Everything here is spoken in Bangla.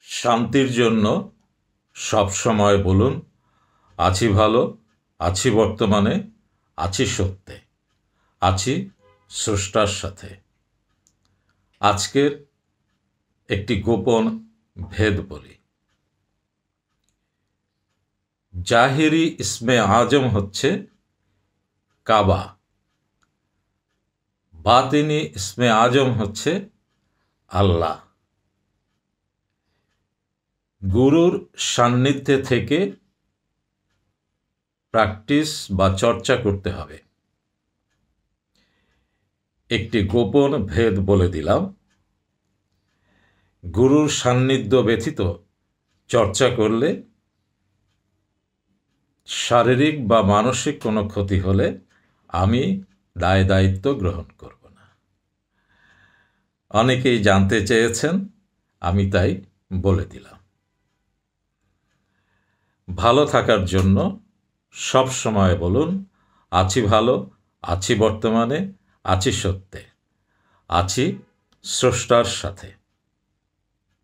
শান্তির জন্য সব সময় বলুন আছি ভালো, আছি বর্তমানে, আছি সত্যে, আছি স্রষ্টার সাথে। আজকের একটি গোপন ভেদ বলি। জাহেরি ইসমে আজম হচ্ছে কাবা, বাতিনি ইসমে আজম হচ্ছে আল্লাহ। গুরুর সান্নিধ্যে থেকে প্র্যাকটিস বা চর্চা করতে হবে। একটি গোপন ভেদ বলে দিলাম, গুরুর সান্নিধ্য ব্যতীত চর্চা করলে শারীরিক বা মানসিক কোনো ক্ষতি হলে আমি দায় দায়িত্ব গ্রহণ করব না। অনেকেই জানতে চেয়েছেন, আমি তাই বলে দিলাম। ভালো থাকার জন্য সব সময় বলুন আছি ভালো, আছি বর্তমানে, আছি সত্যে, আছি স্রষ্টার সাথে।